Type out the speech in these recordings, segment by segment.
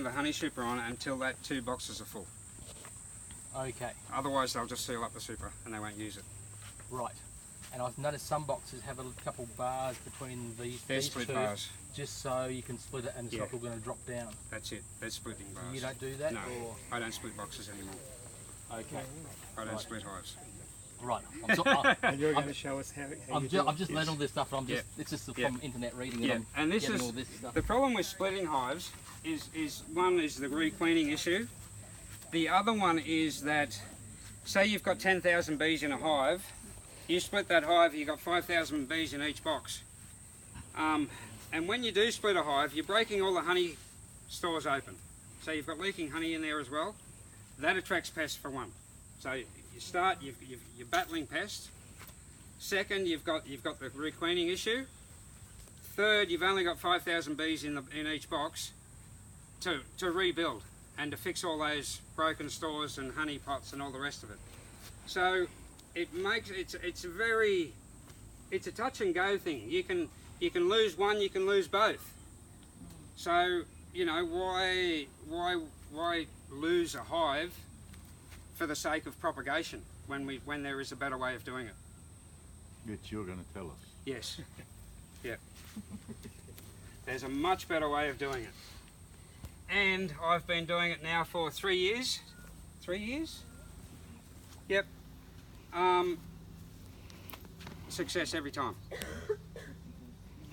the honey super on until that 2 boxes are full. Okay. Otherwise they'll just seal up the super and they won't use it. Right. And I've noticed some boxes have a couple bars between these split two, bars. just so you can split it and it's Yeah. not all going to drop down. That's it. They're splitting bars. You don't do that? No, Or? I don't split boxes anymore. Okay. I don't split hives. Right. And you're going to show us how I've just learned all this stuff, and I'm just, it's just from internet reading it. And this getting is, all this stuff. the problem with splitting hives is one is the re-queening issue. The other one is that, say you've got 10,000 bees in a hive, you split that hive, you've got 5,000 bees in each box. And when you do split a hive, you're breaking all the honey stores open. So you've got leaking honey in there as well. That attracts pests for one. So you start, you're battling pests. Second, you've got the re-queening issue. Third, you've only got 5,000 bees in each box to rebuild and to fix all those broken stores and honey pots and all the rest of it. So it makes it's a touch and go thing. You can lose one, you can lose both. So you know why lose a hive for the sake of propagation when there is a better way of doing it? Yet you're going to tell us. Yes. Yeah. There's a much better way of doing it. And I've been doing it now for 3 years. 3 years? Yep. Success every time.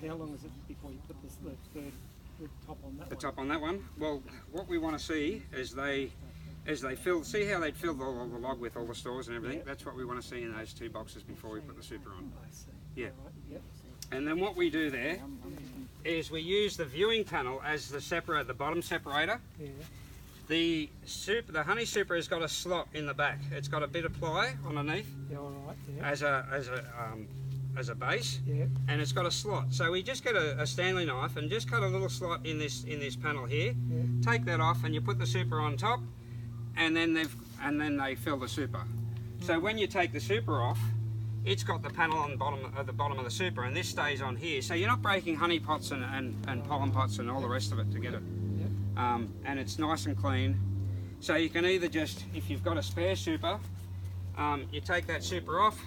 How long is it before you put the top on that one? The top on that one? Well, what we want to see is as they fill, see how they'd fill the log with all the stores and everything? Yep. That's what we want to see in those 2 boxes before we put the super on. I see. Yeah. Right. Yep. And then what we do there is we use the viewing panel as the bottom separator. Yeah. The honey super has got a slot in the back. It's got a bit of ply underneath. Yeah, all right. Yeah. as a base. Yeah. And it's got a slot. So we just get a Stanley knife and just cut a little slot in this panel here. Yeah. Take that off and you put the super on top, and then they fill the super. So when you take the super off, it's got the panel on the bottom of the super, and this stays on here. So you're not breaking honey pots and pollen pots and all the rest of it to get it. Yep. And it's nice and clean. So you can either just, if you've got a spare super, you take that super off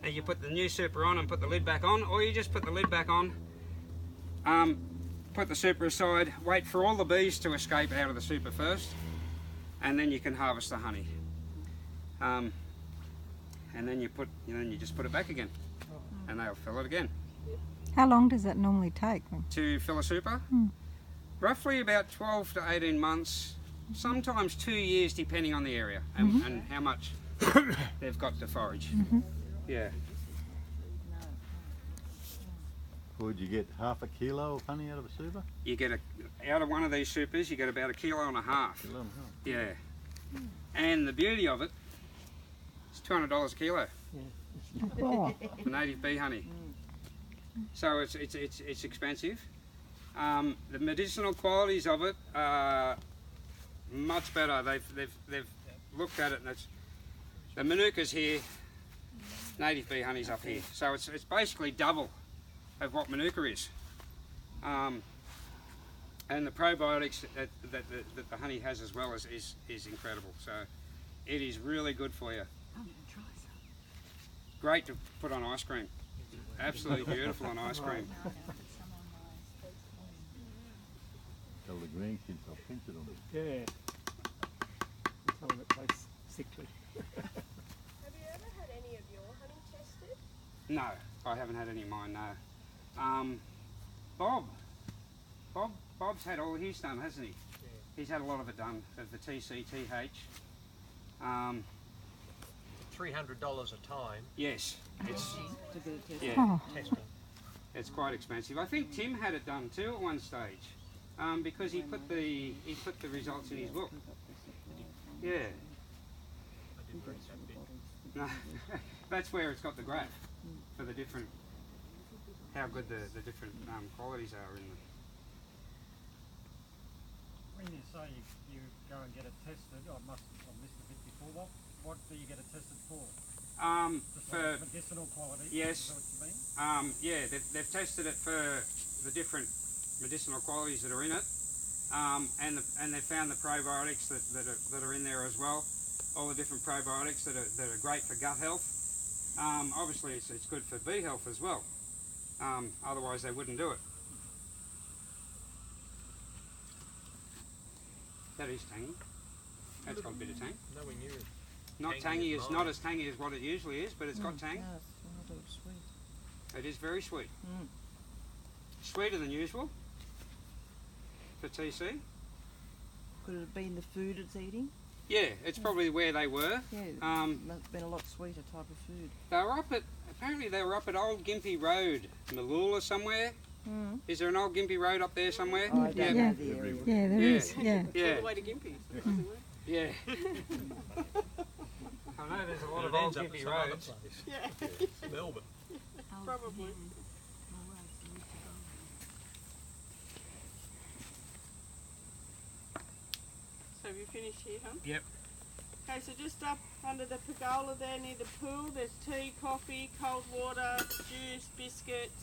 and you put the new super on and put the lid back on, or you just put the lid back on, put the super aside, wait for all the bees to escape out of the super first, and then you can harvest the honey. And then you just put it back again, and they'll fill it again. How long does that normally take? To fill a super? Roughly about 12 to 18 months, sometimes 2 years depending on the area and how much they've got to forage. Yeah. Would you get half a kilo of honey out of a super? You get out of one of these supers, you get about 1.5 kilos. Kilo and a half. Yeah. And the beauty of it, it's $200 a kilo Oh, for native bee honey. So it's expensive. The medicinal qualities of it are much better. They've looked at it, and the Manuka's here, native bee honey's up here. So it's basically double of what Manuka is. And the probiotics that the honey has as well is incredible. So it is really good for you. Great to put on ice cream. Absolutely beautiful on ice cream. Tell the grandkids I'll pinch it on them. Yeah. Tell them it tastes sickly. Have you ever had any of your honey tested? No, I haven't had any of mine, no. Bob's had all his done, hasn't he? Yeah. He's had a lot of it done, of the TCTH. $300 a time. Yes, it's Testing. it's quite expensive. I think Tim had it done too at one stage, because he put the results in his book. Yeah. No, that's where it's got the graph for the different, how good the different qualities are in the. When you say you go and get it tested, I missed a bit before. What do you get it tested for? Just For like medicinal quality. yes, Is that what you mean? yeah, they've tested it for the different medicinal qualities that are in it. and they found the probiotics that are in there as well. All the different probiotics that are great for gut health. Obviously, it's good for bee health as well. Otherwise, they wouldn't do it. That is tangy. That's got a bit of tang. Nowhere near it. Not tangy, it's not as tangy as what it usually is, but it's got tang. No, it's not sweet. It is very sweet. Mm. Sweeter than usual for TC. Could it have been the food it's eating? Yeah, it's probably where they were. Yeah, it must have been a lot sweeter type of food. They were apparently they were up at Old Gympie Road, Malula somewhere. Mm. Is there an Old Gympie Road up there somewhere? I don't Yeah. know the area. Yeah, there is. Yeah. Yeah. All the way to Gympie, surprisingly. Yeah. I know there's a lot of It Old ends up at Gympie some other roads. place. Yeah, Melbourne. probably. So have you finished here, huh? Yep. Okay, so just up under the pergola there near the pool, there's tea, coffee, cold water, juice, biscuits.